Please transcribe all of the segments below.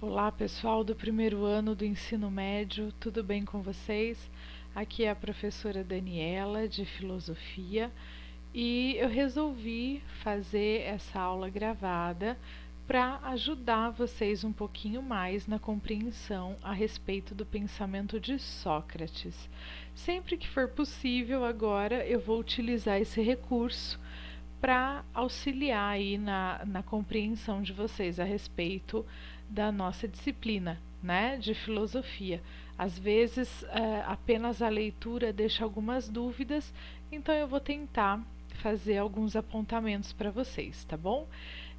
Olá, pessoal do primeiro ano do ensino médio, tudo bem com vocês? Aqui é a professora Daniela, de Filosofia, e eu resolvi fazer essa aula gravada para ajudar vocês um pouquinho mais na compreensão a respeito do pensamento de Sócrates. Sempre que for possível, agora eu vou utilizar esse recurso para auxiliar aí na compreensão de vocês a respeito da nossa disciplina, né, de filosofia. Às vezes, apenas a leitura deixa algumas dúvidas, então eu vou tentar fazer alguns apontamentos para vocês, tá bom?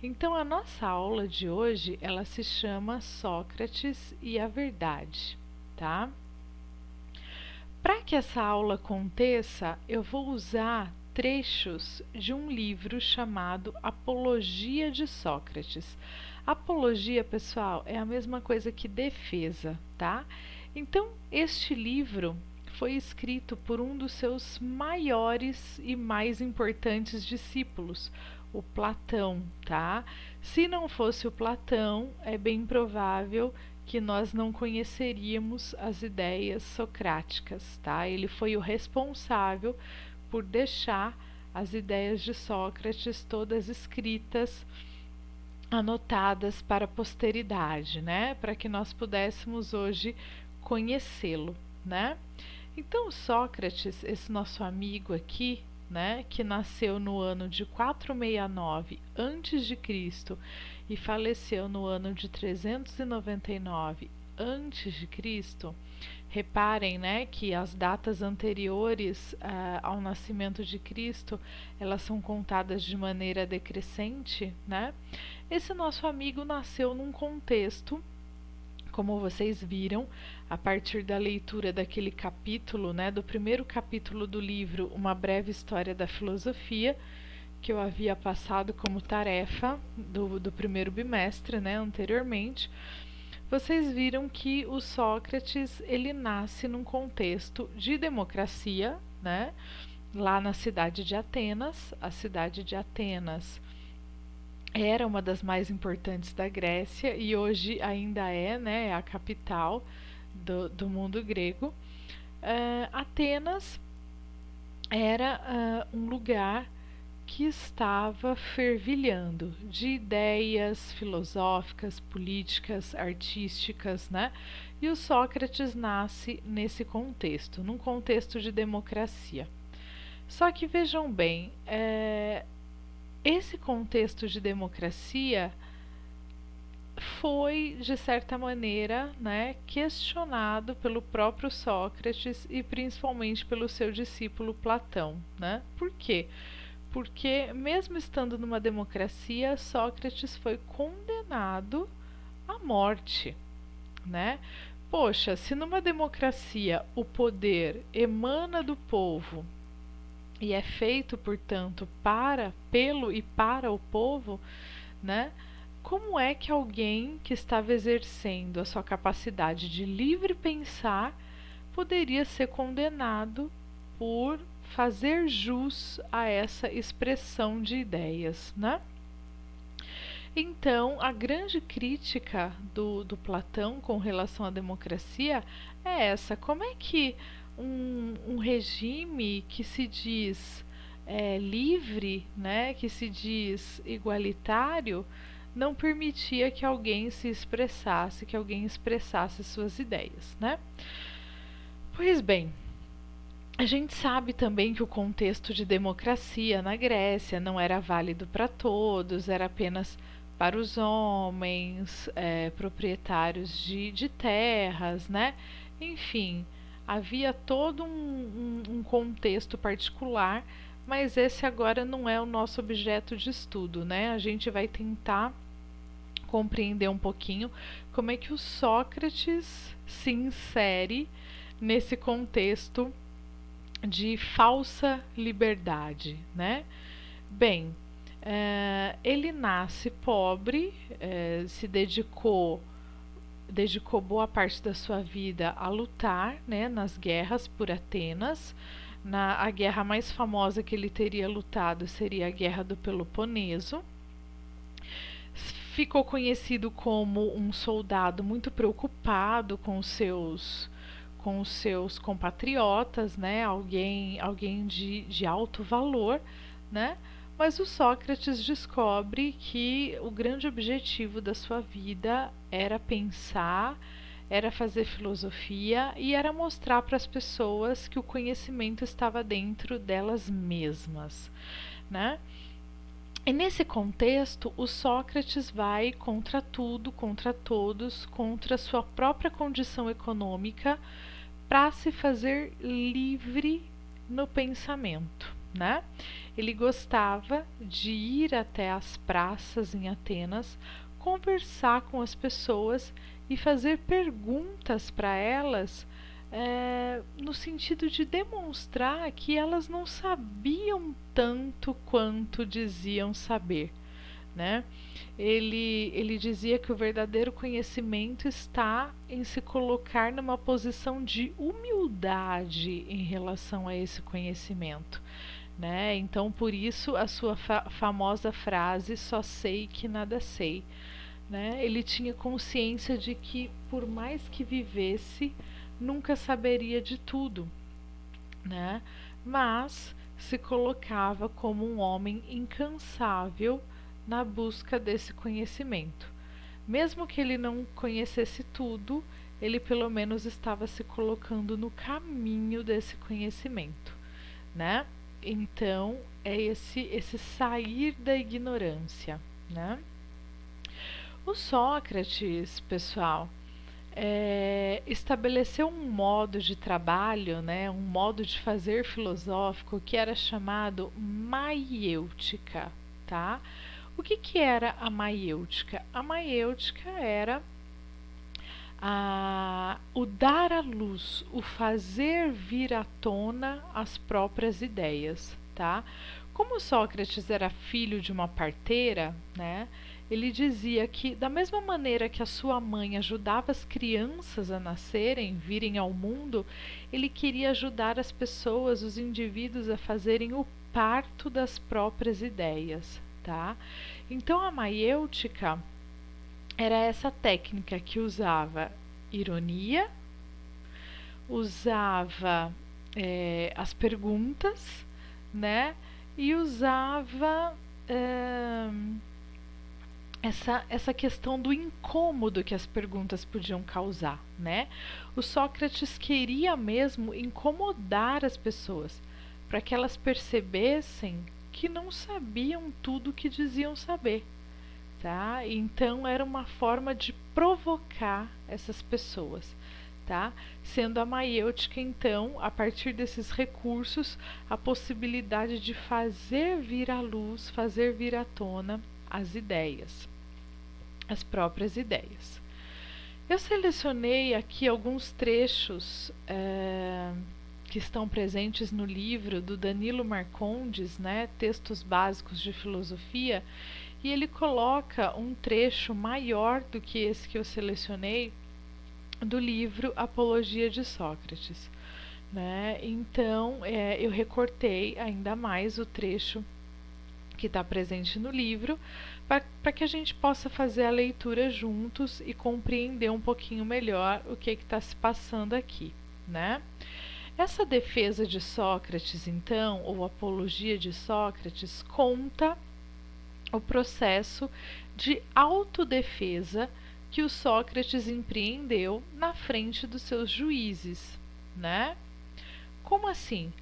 Então, a nossa aula de hoje, ela se chama Sócrates e a Verdade, tá? Para que essa aula aconteça, eu vou usar trechos de um livro chamado Apologia de Sócrates. Apologia, pessoal, é a mesma coisa que defesa, tá? Então, este livro foi escrito por um dos seus maiores e mais importantes discípulos, o Platão, tá? Se não fosse o Platão, é bem provável que nós não conheceríamos as ideias socráticas, tá? Ele foi o responsável por deixar as ideias de Sócrates todas escritas, anotadas para a posteridade, né? Para que nós pudéssemos hoje conhecê-lo, né? Então, Sócrates, esse nosso amigo aqui, né, que nasceu no ano de 469 a.C. e faleceu no ano de 399 a.C., reparem, né, que as datas anteriores ao nascimento de Cristo, elas são contadas de maneira decrescente, né? Esse nosso amigo nasceu num contexto, como vocês viram, a partir da leitura daquele capítulo, né, do primeiro capítulo do livro Uma Breve História da Filosofia, que eu havia passado como tarefa do primeiro bimestre, né, anteriormente, vocês viram que o Sócrates, ele nasce num contexto de democracia, né, lá na cidade de Atenas. A cidade de Atenas era uma das mais importantes da Grécia e hoje ainda é, né, a capital do mundo grego. Atenas era um lugar que estava fervilhando de ideias filosóficas, políticas, artísticas, né? E o Sócrates nasce nesse contexto, num contexto de democracia. Só que vejam bem, esse contexto de democracia foi, de certa maneira, né, questionado pelo próprio Sócrates e principalmente pelo seu discípulo Platão, né? Por quê? Porque, mesmo estando numa democracia, Sócrates foi condenado à morte, né? Poxa, se numa democracia o poder emana do povo e é feito, portanto, pelo e para o povo, né? Como é que alguém que estava exercendo a sua capacidade de livre pensar poderia ser condenado por fazer jus a essa expressão de ideias, né? Então, a grande crítica do Platão com relação à democracia é essa: como é que um regime que se diz livre, né, que se diz igualitário, não permitia que alguém se expressasse, que alguém expressasse suas ideias, né? Pois bem, a gente sabe também que o contexto de democracia na Grécia não era válido para todos, era apenas para os homens, proprietários de terras, né? Enfim, havia todo um contexto particular, mas esse agora não é o nosso objeto de estudo, né? A gente vai tentar compreender um pouquinho como é que o Sócrates se insere nesse contexto de falsa liberdade, né? Bem, ele nasce pobre, se dedicou boa parte da sua vida a lutar, né, nas guerras por Atenas. A guerra mais famosa que ele teria lutado seria a Guerra do Peloponeso. ficou conhecido como um soldado muito preocupado com os seus compatriotas, né? Alguém de alto valor, né? Mas o Sócrates descobre que o grande objetivo da sua vida era pensar, era fazer filosofia e era mostrar para as pessoas que o conhecimento estava dentro delas mesmas, né? E nesse contexto, o Sócrates vai contra tudo, contra todos, contra sua própria condição econômica, para se fazer livre no pensamento, né? Ele gostava de ir até as praças em Atenas, conversar com as pessoas e fazer perguntas para elas, no sentido de demonstrar que elas não sabiam tanto quanto diziam saber, né? Ele dizia que o verdadeiro conhecimento está em se colocar numa posição de humildade em relação a esse conhecimento, né? Então, por isso, a sua famosa frase, só sei que nada sei, né? Ele tinha consciência de que, por mais que vivesse, nunca saberia de tudo, né? Mas se colocava como um homem incansável na busca desse conhecimento. Mesmo que ele não conhecesse tudo, ele pelo menos estava se colocando no caminho desse conhecimento, né? Então, é esse sair da ignorância, né? O Sócrates, pessoal, estabeleceu um modo de trabalho, né, um modo de fazer filosófico que era chamado maiêutica, tá? O que era a maiêutica? A maiêutica era o dar à luz, o fazer vir à tona as próprias ideias, tá? Como Sócrates era filho de uma parteira, né? Ele dizia que, da mesma maneira que a sua mãe ajudava as crianças a nascerem, virem ao mundo, ele queria ajudar as pessoas, os indivíduos, a fazerem o parto das próprias ideias, tá? Então, a maiêutica era essa técnica que usava ironia, usava as perguntas, né? E usava essa questão do incômodo que as perguntas podiam causar, né? O Sócrates queria mesmo incomodar as pessoas para que elas percebessem que não sabiam tudo o que diziam saber, tá? Então era uma forma de provocar essas pessoas, tá? Sendo a maiêutica, então, a partir desses recursos, a possibilidade de fazer vir à luz, fazer vir à tona as ideias, as próprias ideias. Eu selecionei aqui alguns trechos que estão presentes no livro do Danilo Marcondes, né, Textos Básicos de Filosofia, e ele coloca um trecho maior do que esse que eu selecionei do livro Apologia de Sócrates, né? Então, eu recortei ainda mais o trecho que está presente no livro, para que a gente possa fazer a leitura juntos e compreender um pouquinho melhor o que está se passando aqui, né? Essa defesa de Sócrates, então, ou apologia de Sócrates, conta o processo de autodefesa que o Sócrates empreendeu na frente dos seus juízes, né? Como assim?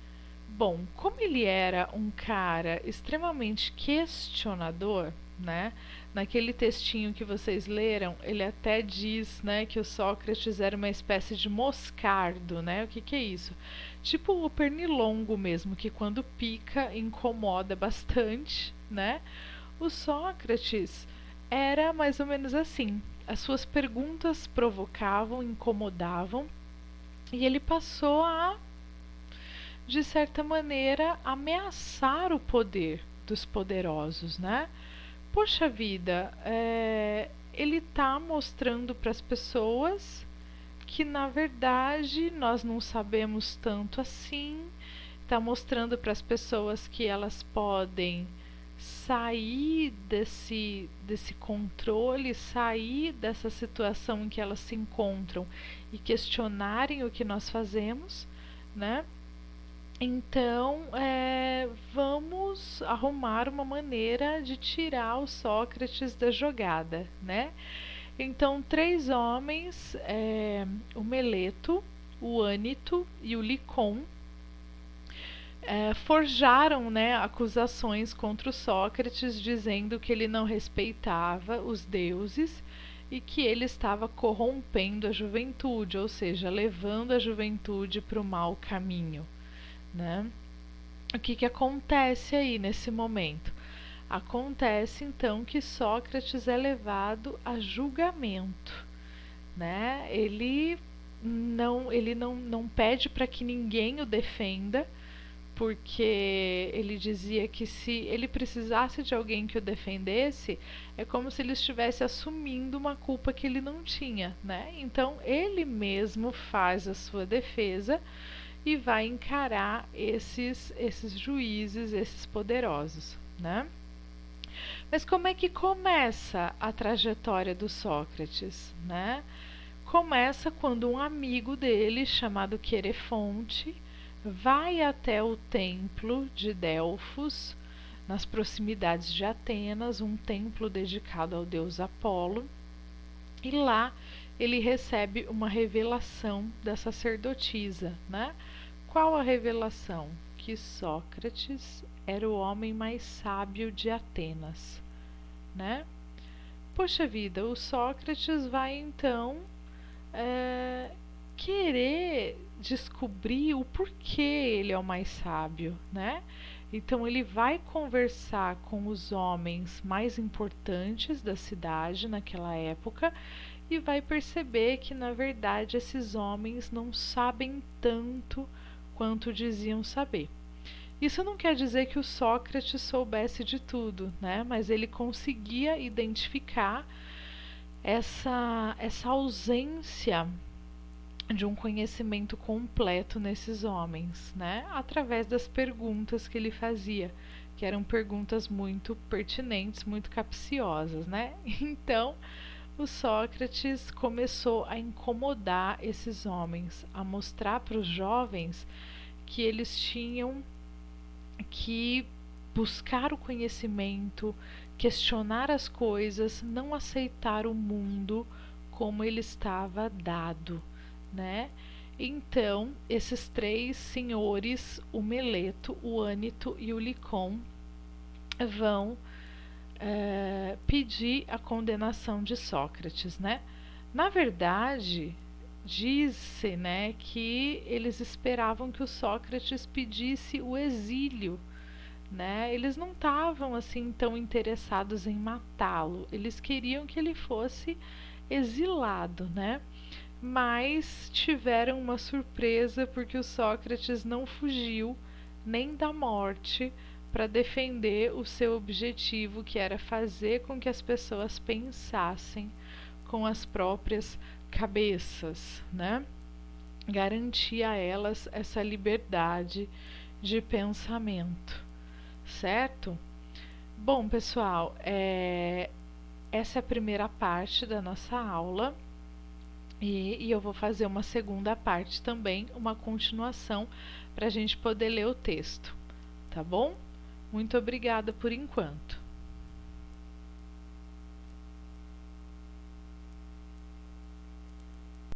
Bom, como ele era um cara extremamente questionador, né? Naquele textinho que vocês leram, ele até diz, né, que o Sócrates era uma espécie de moscardo, né? O que é isso? Tipo o pernilongo mesmo, que quando pica incomoda bastante, né? O Sócrates era mais ou menos assim. As suas perguntas provocavam, incomodavam, e ele passou a, de certa maneira, ameaçar o poder dos poderosos, né? Poxa vida, ele está mostrando para as pessoas que, na verdade, nós não sabemos tanto assim, está mostrando para as pessoas que elas podem sair desse controle, sair dessa situação em que elas se encontram e questionarem o que nós fazemos, né? Então, vamos arrumar uma maneira de tirar o Sócrates da jogada, né? Então, três homens, o Meleto, o Ânito e o Licon, forjaram, né, acusações contra o Sócrates, dizendo que ele não respeitava os deuses e que ele estava corrompendo a juventude, ou seja, levando a juventude para o mau caminho, né? O que acontece aí nesse momento? Acontece então que Sócrates é levado a julgamento, né? Ele não pede para que ninguém o defenda, porque ele dizia que se ele precisasse de alguém que o defendesse, é como se ele estivesse assumindo uma culpa que ele não tinha, né? Então ele mesmo faz a sua defesa e vai encarar esses juízes, esses poderosos, né? Mas como é que começa a trajetória do Sócrates, né? Começa quando um amigo dele, chamado Querefonte, vai até o templo de Delfos, nas proximidades de Atenas, um templo dedicado ao deus Apolo, e lá ele recebe uma revelação da sacerdotisa, né? Qual a revelação? Que Sócrates era o homem mais sábio de Atenas, né? Poxa vida, o Sócrates vai então querer descobrir o porquê ele é o mais sábio, né? Então ele vai conversar com os homens mais importantes da cidade naquela época e vai perceber que na verdade esses homens não sabem tanto quanto diziam saber. Isso não quer dizer que o Sócrates soubesse de tudo, né? Mas ele conseguia identificar essa ausência de um conhecimento completo nesses homens, né? Através das perguntas que ele fazia, que eram perguntas muito pertinentes, muito capciosas, né? Então, o Sócrates começou a incomodar esses homens, a mostrar para os jovens que eles tinham que buscar o conhecimento, questionar as coisas, não aceitar o mundo como ele estava dado, né? Então, esses três senhores, o Meleto, o Ânito e o Licon, vão pedir a condenação de Sócrates, né? Na verdade, diz-se, né, que eles esperavam que o Sócrates pedisse o exílio, né? Eles não estavam assim tão interessados em matá-lo, eles queriam que ele fosse exilado, né? Mas tiveram uma surpresa porque o Sócrates não fugiu nem da morte para defender o seu objetivo, que era fazer com que as pessoas pensassem com as próprias cabeças, né? Garantir a elas essa liberdade de pensamento, certo? Bom, pessoal, essa é a primeira parte da nossa aula e eu vou fazer uma segunda parte também, uma continuação, para a gente poder ler o texto, tá bom? Muito obrigada por enquanto.